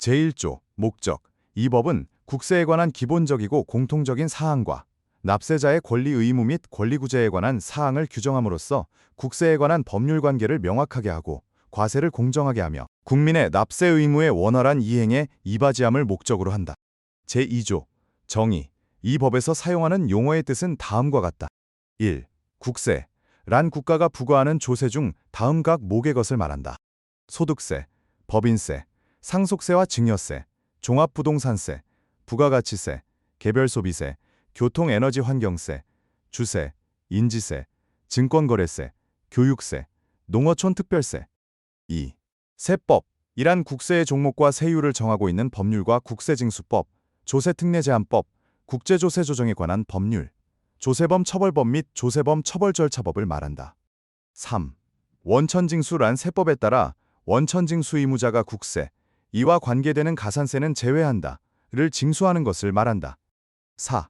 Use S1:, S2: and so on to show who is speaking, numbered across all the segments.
S1: 제1조 목적. 이 법은 국세에 관한 기본적이고 공통적인 사항과 납세자의 권리 의무 및 권리 구제에 관한 사항을 규정함으로써 국세에 관한 법률 관계를 명확하게 하고 과세를 공정하게 하며 국민의 납세 의무의 원활한 이행에 이바지함을 목적으로 한다. 제2조 정의. 이 법에서 사용하는 용어의 뜻은 다음과 같다. 1. 국세. 란 국가가 부과하는 조세 중 다음 각 목의 것을 말한다. 소득세, 법인세, 상속세와 증여세, 종합부동산세, 부가가치세, 개별소비세, 교통에너지환경세, 주세, 인지세, 증권거래세, 교육세, 농어촌특별세. 2. 세법. 이란 국세의 종목과 세율을 정하고 있는 법률과 국세징수법, 조세특례제한법, 국제조세조정에 관한 법률, 조세범 처벌법 및 조세범 처벌절차법을 말한다. 3. 원천징수란 세법에 따라 원천징수 의무자가 국세, 이와 관계되는 가산세는 제외한다. 를 징수하는 것을 말한다. 4.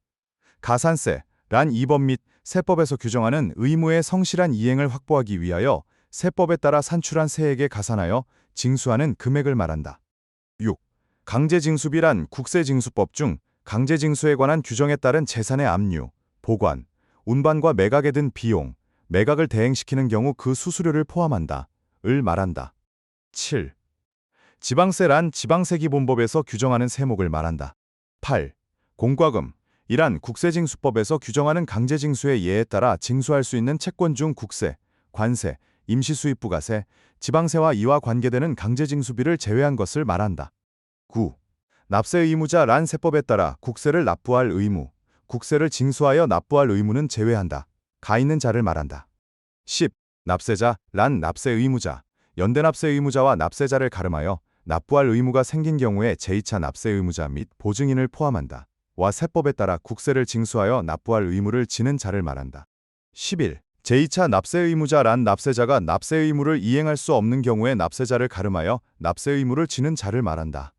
S1: 가산세란 이 법 및 세법에서 규정하는 의무의 성실한 이행을 확보하기 위하여 세법에 따라 산출한 세액에 가산하여 징수하는 금액을 말한다. 6. 강제징수비란 국세징수법 중 강제징수에 관한 규정에 따른 재산의 압류, 보관, 운반과 매각에 든 비용, 매각을 대행시키는 경우 그 수수료를 포함한다. 을 말한다. 7. 지방세란 지방세기본법에서 규정하는 세목을 말한다. 8. 공과금. 이란 국세징수법에서 규정하는 강제징수의 예에 따라 징수할 수 있는 채권 중 국세, 관세, 임시수입부가세, 지방세와 이와 관계되는 강제징수비를 제외한 것을 말한다. 9. 납세 의무자란 세법에 따라 국세를 납부할 의무, 국세를 징수하여 납부할 의무는 제외한다. 가 있는 자를 말한다. 10. 납세자란 납세 의무자, 연대납세 의무자와 납세자를 가름하여 납부할 의무가 생긴 경우에 제2차 납세 의무자 및 보증인을 포함한다. 와 세법에 따라 국세를 징수하여 납부할 의무를 지는 자를 말한다. 11. 제2차 납세 의무자란 납세자가 납세 의무를 이행할 수 없는 경우에 납세자를 가름하여 납세 의무를 지는 자를 말한다.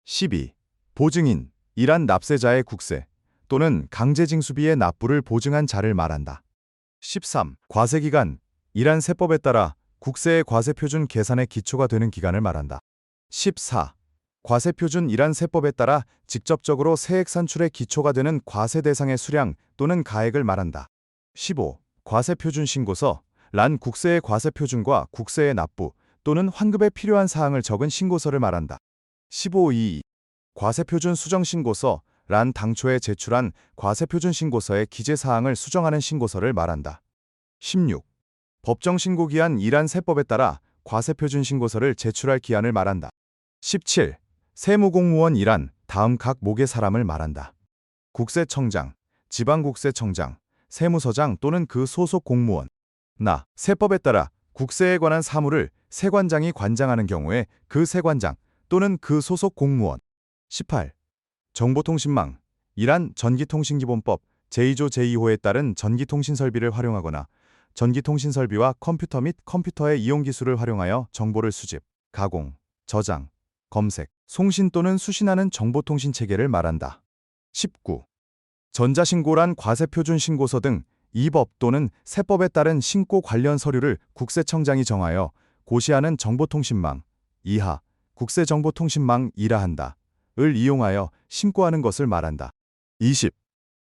S1: 12. 보증인. 이란 납세자의 국세 또는 강제징수비의 납부를 보증한 자를 말한다. 13. 과세기간. 이란 세법에 따라 국세의 과세표준 계산의 기초가 되는 기간을 말한다. 14. 과세표준. 이란 세법에 따라 직접적으로 세액 산출의 기초가 되는 과세 대상의 수량 또는 가액을 말한다. 15. 과세표준 신고서. 란 국세의 과세표준과 국세의 납부 또는 환급에 필요한 사항을 적은 신고서를 말한다. 15.2. 과세표준 수정신고서. 란 당초에 제출한 과세표준 신고서의 기재사항을 수정하는 신고서를 말한다. 16. 법정신고기한. 이란 세법에 따라 과세표준 신고서를 제출할 기한을 말한다. 17. 세무공무원. 이란 다음 각 목의 사람을 말한다. 국세청장, 지방국세청장, 세무서장 또는 그 소속 공무원. 나. 세법에 따라 국세에 관한 사무를 세관장이 관장하는 경우에 그 세관장 또는 그 소속 공무원. 18. 정보통신망. 이란 전기통신기본법 제2조 제2호에 따른 전기통신설비를 활용하거나 전기통신설비와 컴퓨터 및 컴퓨터의 이용기술을 활용하여 정보를 수집, 가공, 저장, 검색, 송신 또는 수신하는 정보통신체계를 말한다. 19. 전자신고란 과세표준 신고서 등 이 법 또는 세법에 따른 신고 관련 서류를 국세청장이 정하여 고시하는 정보통신망, 이하, 국세정보통신망 이라 한다. 을 이용하여 신고하는 것을 말한다. 20.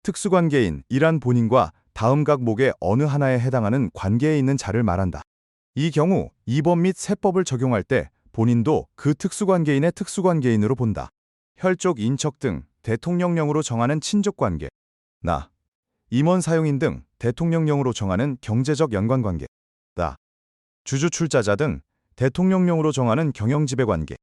S1: 특수관계인. 이란 본인과 다음 각 목의 어느 하나에 해당하는 관계에 있는 자를 말한다. 이 경우 이 법 및 세법을 적용할 때 본인도 그 특수관계인의 특수관계인으로 본다. 혈족, 인척 등 대통령령으로 정하는 친족관계. 나. 임원 사용인 등 대통령령으로 정하는 경제적 연관관계. 나. 주주출자자 등 대통령령으로 정하는 경영지배관계.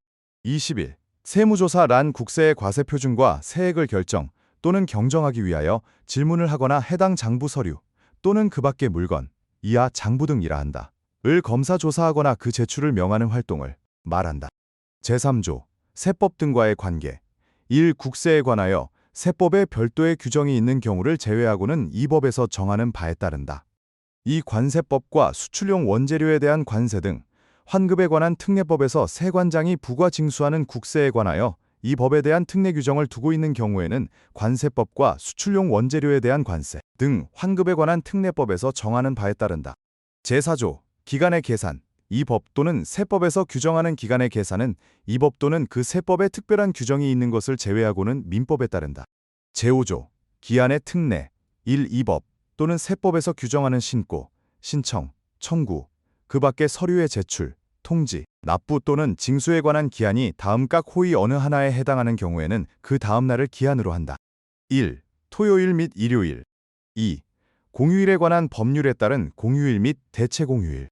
S1: 21. 세무조사란 국세의 과세표준과 세액을 결정 또는 경정하기 위하여 질문을 하거나 해당 장부 서류 또는 그 밖의 물건, 이하 장부 등이라 한다. 을 검사 조사하거나 그 제출을 명하는 활동을 말한다. 제3조 세법 등과의 관계. 1. 국세에 관하여 세법에 별도의 규정이 있는 경우를 제외하고는 이 법에서 정하는 바에 따른다. 이 관세법과 수출용 원재료에 대한 관세 등 환급에 관한 특례법에서 세관장이 부과 징수하는 국세에 관하여 이 법에 대한 특례 규정을 두고 있는 경우에는 관세법과 수출용 원재료에 대한 관세 등 환급에 관한 특례법에서 정하는 바에 따른다. 제4조 기간의 계산. 이 법 또는 세법에서 규정하는 기간의 계산은 이 법 또는 그 세법에 특별한 규정이 있는 것을 제외하고는 민법에 따른다. 제5조 기한의 특례 1. 이 법 또는 세법에서 규정하는 신고, 신청, 청구, 그 밖의 서류의 제출, 통지, 납부 또는 징수에 관한 기한이 다음 각 호의 어느 하나에 해당하는 경우에는 그 다음 날을 기한으로 한다. 1. 토요일 및 일요일 2. 공휴일에 관한 법률에 따른 공휴일 및 대체공휴일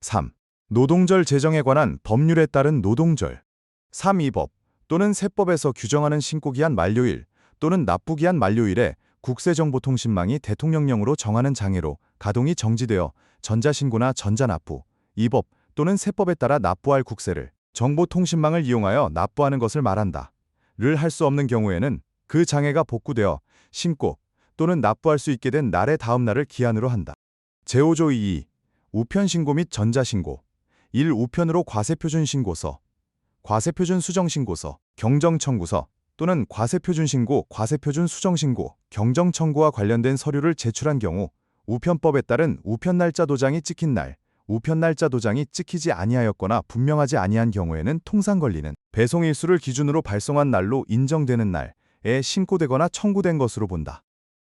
S1: 3. 노동절 제정에 관한 법률에 따른 노동절 3. 이 법 또는 세법에서 규정하는 신고기한 만료일 또는 납부기한 만료일에 국세정보통신망이 대통령령으로 정하는 장애로 가동이 정지되어 전자신고나 전자납부, 이 법 또는 세법에 따라 납부할 국세를 정보통신망을 이용하여 납부하는 것을 말한다. 를 할 수 없는 경우에는 그 장애가 복구되어 신고 또는 납부할 수 있게 된 날의 다음 날을 기한으로 한다. 제5조 2. 우편신고 및 전자신고 1. 우편으로 과세표준신고서, 과세표준수정신고서, 경정청구서 또는 과세표준신고, 과세표준수정신고, 경정청구와 관련된 서류를 제출한 경우 우편법에 따른 우편날짜 도장이 찍힌 날, 우편날짜 도장이 찍히지 아니하였거나 분명하지 아니한 경우에는 통상 권리는 배송일수를 기준으로 발송한 날로 인정되는 날에 신고되거나 청구된 것으로 본다.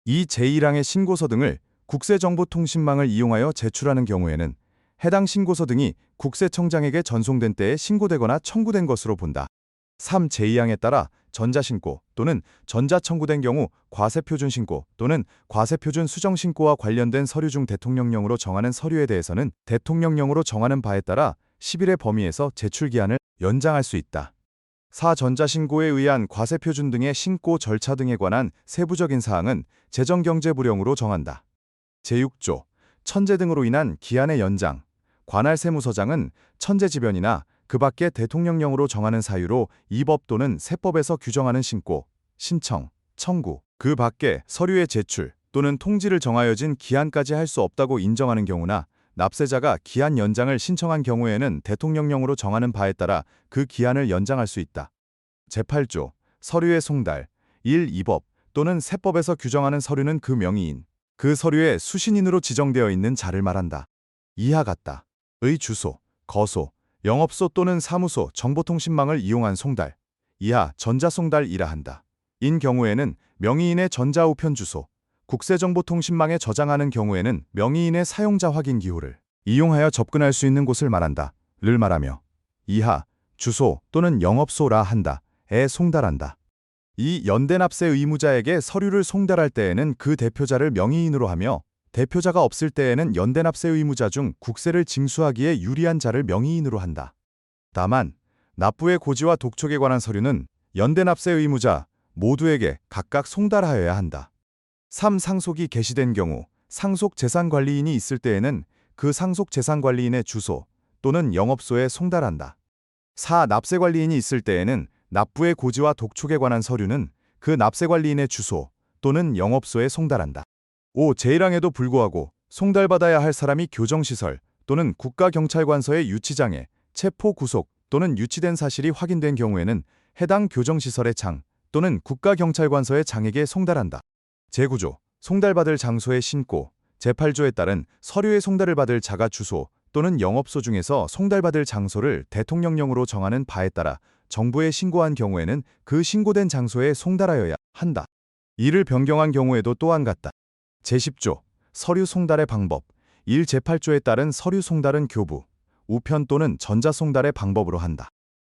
S1: 이 제1항의 신고서 등을 국세정보통신망을 이용하여 제출하는 경우에는 해당 신고서 등이 국세청장에게 전송된 때에 신고되거나 청구된 것으로 본다. 3. 제2항에 따라 전자신고 또는 전자청구된 경우 과세표준신고 또는 과세표준수정신고와 관련된 서류 중 대통령령으로 정하는 서류에 대해서는 대통령령으로 정하는 바에 따라 10일의 범위에서 제출기한을 연장할 수 있다. 4. 전자신고에 의한 과세표준 등의 신고 절차 등에 관한 세부적인 사항은 재정경제부령으로 정한다. 제6조 천재 등으로 인한 기한의 연장, 관할 세무서장은 천재지변이나 그 밖에 대통령령으로 정하는 사유로 이 법 또는 세법에서 규정하는 신고, 신청, 청구, 그 밖에 서류의 제출 또는 통지를 정하여진 기한까지 할 수 없다고 인정하는 경우나 납세자가 기한 연장을 신청한 경우에는 대통령령으로 정하는 바에 따라 그 기한을 연장할 수 있다. 제8조 서류의 송달 1. 이 법 또는 세법에서 규정하는 서류는 그 명의인, 그 서류에 수신인으로 지정되어 있는 자를 말한다. 이하 같다. 의 주소, 거소, 영업소 또는 사무소, 정보통신망을 이용한 송달, 이하 전자송달이라 한다. 인 경우에는 명의인의 전자우편 주소, 국세정보통신망에 저장하는 경우에는 명의인의 사용자 확인 기호를 이용하여 접근할 수 있는 곳을 말한다. 를 말하며 이하 주소 또는 영업소라 한다. 에 송달한다. 이 연대납세 의무자에게 서류를 송달할 때에는 그 대표자를 명의인으로 하며 대표자가 없을 때에는 연대납세 의무자 중 국세를 징수하기에 유리한 자를 명의인으로 한다. 다만 납부의 고지와 독촉에 관한 서류는 연대납세 의무자 모두에게 각각 송달하여야 한다. 3. 상속이 개시된 경우 상속재산관리인이 있을 때에는 그 상속재산관리인의 주소 또는 영업소에 송달한다. 4. 납세관리인이 있을 때에는 납부의 고지와 독촉에 관한 서류는 그 납세관리인의 주소 또는 영업소에 송달한다. 5. 제1항에도 불구하고 송달받아야 할 사람이 교정시설 또는 국가경찰관서의 유치장에 체포 구속 또는 유치된 사실이 확인된 경우에는 해당 교정시설의 장 또는 국가경찰관서의 장에게 송달한다. 제9조 송달받을 장소의 신고 제8조에 따른 서류의 송달을 받을 자가 주소 또는 영업소 중에서 송달받을 장소를 대통령령으로 정하는 바에 따라 정부에 신고한 경우에는 그 신고된 장소에 송달하여야 한다. 이를 변경한 경우에도 또한 같다. 제10조 서류 송달의 방법 1. 제8조에 따른 서류 송달은 교부, 우편 또는 전자송달의 방법으로 한다.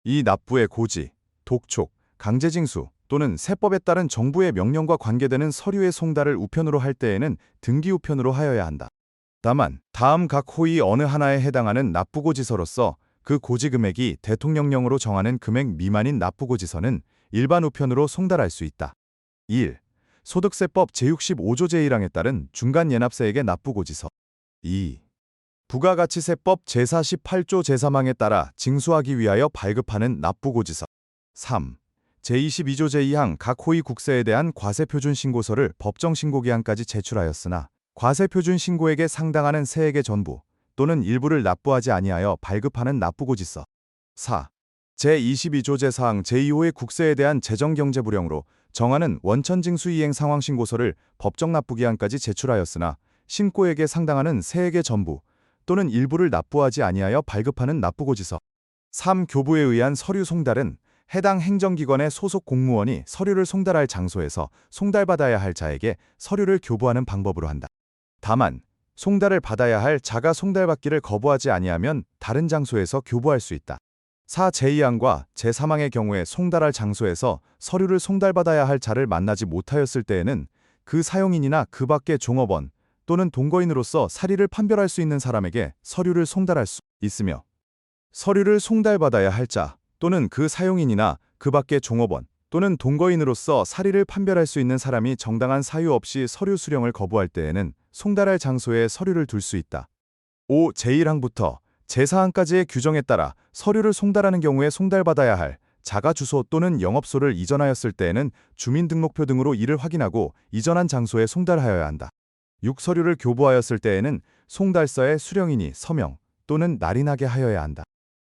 S1: 이 납부의 고지, 독촉, 강제징수 또는 세법에 따른 정부의 명령과 관계되는 서류의 송달을 우편으로 할 때에는 등기우편으로 하여야 한다. 다만 다음 각 호의 어느 하나에 해당하는 납부고지서로서 그 고지 금액이 대통령령으로 정하는 금액 미만인 납부고지서는 일반 우편으로 송달할 수 있다. 1. 소득세법 제65조 제1항에 따른 중간예납세액의 납부고지서 2. 부가가치세법 제48조 제3항에 따라 징수하기 위하여 발급하는 납부고지서 3. 제22조 제2항 각 호의 국세에 대한 과세표준신고서를 법정신고기한까지 제출하였으나 과세표준신고액에 상당하는 세액의 전부 또는 일부를 납부하지 아니하여 발급하는 납부고지서 4. 제22조 제4항 제2호의 국세에 대한 재정경제부령으로 정하는 원천징수 이행 상황신고서를 법정납부기한까지 제출하였으나 신고액에 상당하는 세액의 전부 또는 일부를 납부하지 아니하여 발급하는 납부고지서. 3. 교부에 의한 서류 송달은 해당 행정기관의 소속 공무원이 서류를 송달할 장소에서 송달받아야 할 자에게 서류를 교부하는 방법으로 한다. 다만 송달을 받아야 할 자가 송달받기를 거부하지 아니하면 다른 장소에서 교부할 수 있다. 4. 제2항과 제3항의 경우에 송달할 장소에서 서류를 송달받아야 할 자를 만나지 못하였을 때에는 그 사용인이나 그 밖의 종업원 또는 동거인으로서 사리를 판별할 수 있는 사람에게 서류를 송달할 수 있으며, 서류를 송달받아야 할 자 또는 그 사용인이나 그 밖의 종업원 또는 동거인으로서 사리를 판별할 수 있는 사람이 정당한 사유 없이 서류 수령을 거부할 때에는 송달할 장소에 서류를 둘 수 있다. 5. 제1항부터 제4항까지의 규정에 따라 서류를 송달하는 경우에 송달받아야 할 자가 주소 또는 영업소를 이전하였을 때에는 주민등록표 등으로 이를 확인하고 이전한 장소에 송달하여야 한다. 6. 서류를 교부하였을 때에는 송달서에 수령인이 서명 또는 날인하게 하여야 한다.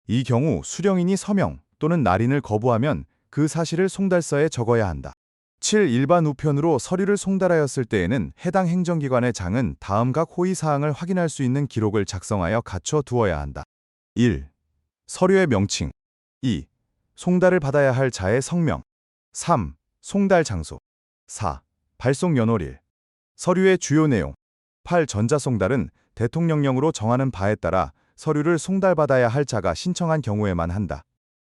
S1: 이 경우 수령인이 서명 또는 날인을 거부하면 그 사실을 송달서에 적어야 한다. 7. 일반 우편으로 서류를 송달하였을 때에는 해당 행정기관의 장은 다음 각 호의 사항을 확인할 수 있는 기록을 작성하여 갖춰 두어야 한다. 1. 서류의 명칭. 2. 송달을 받아야 할 자의 성명. 3. 송달 장소. 4. 발송 연월일. 서류의 주요 내용. 8. 전자송달은 대통령령으로 정하는 바에 따라 서류를 송달받아야 할 자가 신청한 경우에만 한다.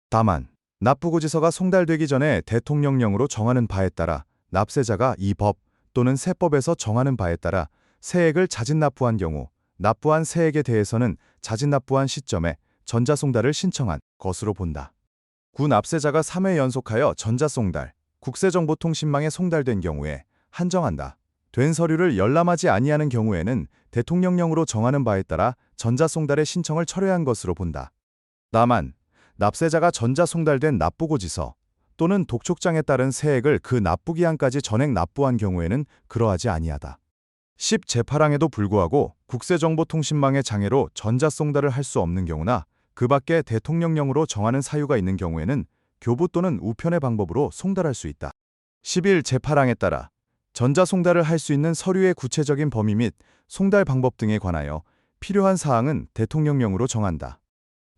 S1: 다만 납부고지서가 송달되기 전에 대통령령으로 정하는 바에 따라 납세자가 이 법 또는 세법에서 정하는 바에 따라 세액을 자진납부한 경우 납부한 세액에 대해서는 자진납부한 시점에 전자송달을 신청한 것으로 본다. 9. 납세자가 3회 연속하여 전자송달, 국세정보통신망에 송달된 경우에 한정한다. 된 서류를 열람하지 아니하는 경우에는 대통령령으로 정하는 바에 따라 전자송달의 신청을 철회한 것으로 본다. 다만 납세자가 전자송달된 납부고지서 또는 독촉장에 따른 세액을 그 납부기한까지 전액 납부한 경우에는 그러하지 아니하다. 10. 제8항에도 불구하고 국세정보통신망의 장애로 전자송달을 할 수 없는 경우나 그 밖에 대통령령으로 정하는 사유가 있는 경우에는 교부 또는 우편의 방법으로 송달할 수 있다. 11. 제8항에 따라 전자송달을 할 수 있는 서류의 구체적인 범위 및 송달 방법 등에 관하여 필요한 사항은 대통령령으로 정한다.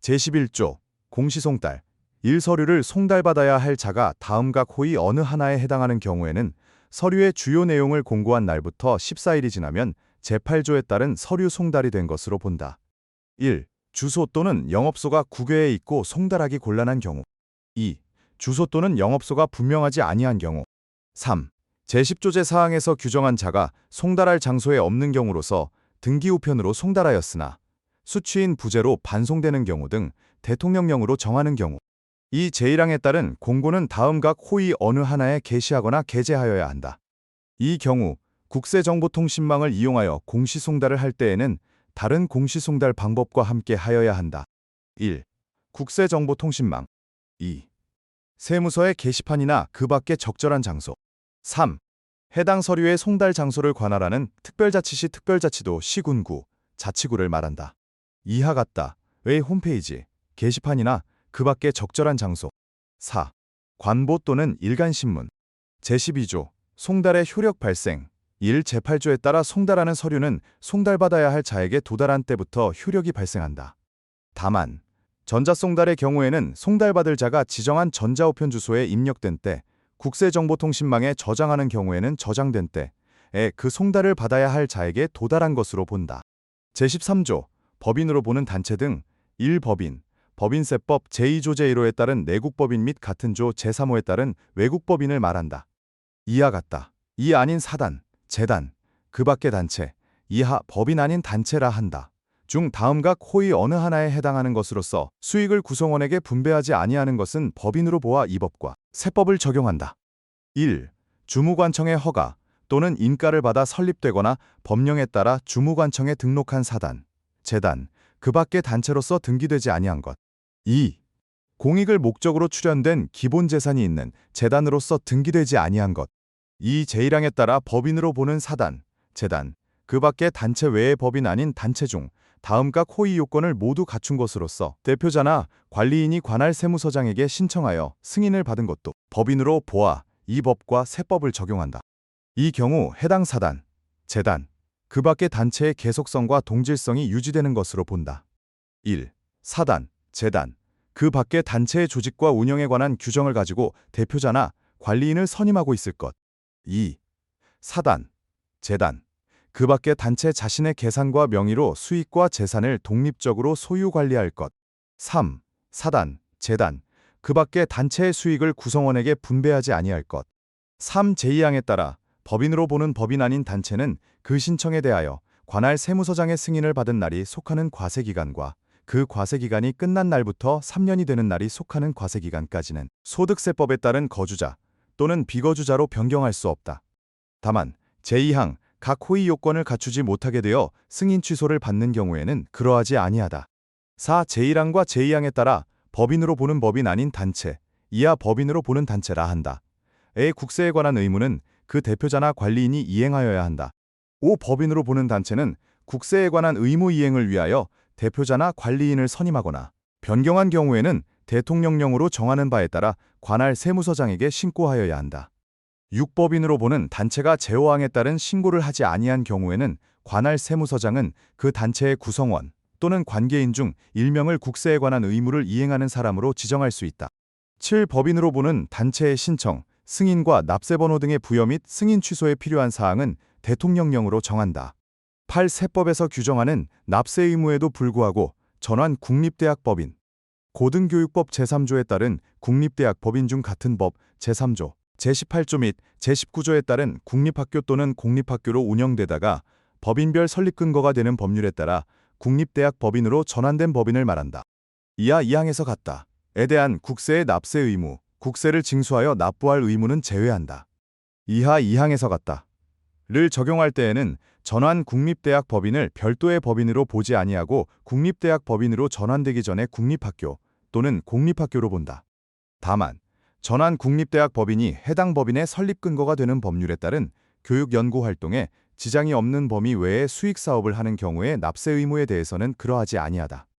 S1: 제11조 공시송달. 1. 서류를 송달받아야 할 자가 다음 각 호의 어느 하나에 해당하는 경우에는 서류의 주요 내용을 공고한 날부터 14일이 지나면 제8조에 따른 서류 송달이 된 것으로 본다. 1. 주소 또는 영업소가 국외에 있고 송달하기 곤란한 경우. 2. 주소 또는 영업소가 분명하지 아니한 경우. 3. 제10조 제4항에서 규정한 자가 송달할 장소에 없는 경우로서 등기우편으로 송달하였으나 수취인 부재로 반송되는 경우 등 대통령령으로 정하는 경우. 이 제1항에 따른 공고는 다음 각 호의 어느 하나에 게시하거나 게재하여야 한다. 이 경우 국세정보통신망을 이용하여 공시송달을 할 때에는 다른 공시송달 방법과 함께 하여야 한다. 1. 국세정보통신망. 2. 세무서의 게시판이나 그 밖의 적절한 장소. 3. 해당 서류의 송달 장소를 관할하는 특별자치시 특별자치도 시군구, 자치구를 말한다. 이하 같다의 홈페이지, 게시판이나 그 밖의 적절한 장소. 4. 관보 또는 일간신문. 제12조 송달의 효력 발생. 1. 제8조에 따라 송달하는 서류는 송달받아야 할 자에게 도달한 때부터 효력이 발생한다. 다만 전자송달의 경우에는 송달받을 자가 지정한 전자우편 주소에 입력된 때, 국세정보통신망에 저장하는 경우에는 저장된 때에 그 송달을 받아야 할 자에게 도달한 것으로 본다. 제13조 법인으로 보는 단체 등 1. 법인, 법인세법 제2조 제1호에 따른 내국법인 및 같은 조 제3호에 따른 외국법인을 말한다. 이하 같다. 이 아닌 사단, 재단, 그 밖의 단체, 이하 법인 아닌 단체라 한다. 중 다음 각 호의 어느 하나에 해당하는 것으로서 수익을 구성원에게 분배하지 아니하는 것은 법인으로 보아 이 법과 세법을 적용한다. 1. 주무관청의 허가 또는 인가를 받아 설립되거나 법령에 따라 주무관청에 등록한 사단, 재단, 그 밖의 단체로서 등기되지 아니한 것. 2. 공익을 목적으로 출연된 기본재산이 있는 재단으로서 등기되지 아니한 것. 이 제1항에 따라 법인으로 보는 사단, 재단, 그 밖의 단체 외의 법인 아닌 단체 중 다음 각 호의 요건을 모두 갖춘 것으로서 대표자나 관리인이 관할 세무서장에게 신청하여 승인을 받은 것도 법인으로 보아 이 법과 세법을 적용한다. 이 경우 해당 사단, 재단, 그 밖의 단체의 계속성과 동질성이 유지되는 것으로 본다. 1. 사단, 재단. 그 밖의 단체의 조직과 운영에 관한 규정을 가지고 대표자나 관리인을 선임하고 있을 것. 2. 사단, 재단. 그 밖의 단체 자신의 계산과 명의로 수익과 재산을 독립적으로 소유 관리할 것. 3. 사단, 재단. 그 밖의 단체의 수익을 구성원에게 분배하지 아니할 것. 3. 제2항에 따라 법인으로 보는 법인 아닌 단체는 그 신청에 대하여 관할 세무서장의 승인을 받은 날이 속하는 과세기간과 그 과세기간이 끝난 날부터 3년이 되는 날이 속하는 과세기간까지는 소득세법에 따른 거주자 또는 비거주자로 변경할 수 없다. 다만 제2항 각 호의 요건을 갖추지 못하게 되어 승인 취소를 받는 경우에는 그러하지 아니하다. 4. 제1항과 제2항에 따라 법인으로 보는 법인 아닌 단체, 이하 법인으로 보는 단체라 한다. 의 국세에 관한 의무는 그 대표자나 관리인이 이행하여야 한다. 5. 법인으로 보는 단체는 국세에 관한 의무 이행을 위하여 대표자나 관리인을 선임하거나 변경한 경우에는 대통령령으로 정하는 바에 따라 관할 세무서장에게 신고하여야 한다. 6. 법인으로 보는 단체가 제5항에 따른 신고를 하지 아니한 경우에는 관할 세무서장은 그 단체의 구성원 또는 관계인 중 1명을 국세에 관한 의무를 이행하는 사람으로 지정할 수 있다. 7. 법인으로 보는 단체의 신청, 승인과 납세번호 등의 부여 및 승인 취소에 필요한 사항은 대통령령으로 정한다. 8. 세법에서 규정하는 납세 의무에도 불구하고 전환 국립대학법인, 고등교육법 제3조에 따른 국립대학 법인 중 같은 법 제3조, 제18조 및 제19조에 따른 국립학교 또는 공립학교로 운영되다가 법인별 설립 근거가 되는 법률에 따라 국립대학 법인으로 전환된 법인을 말한다. 이하 2항에서 같다. 에 대한 국세의 납세 의무, 국세를 징수하여 납부할 의무는 제외한다. 이하 2항에서 같다. 를 적용할 때에는 전환 국립대학 법인을 별도의 법인으로 보지 아니하고 국립대학 법인으로 전환되기 전에 국립학교 또는 공립학교로 본다. 다만 전환 국립대학 법인이 해당 법인의 설립 근거가 되는 법률에 따른 교육 연구 활동에 지장이 없는 범위 외에 수익 사업을 하는 경우에 납세 의무에 대해서는 그러하지 아니하다.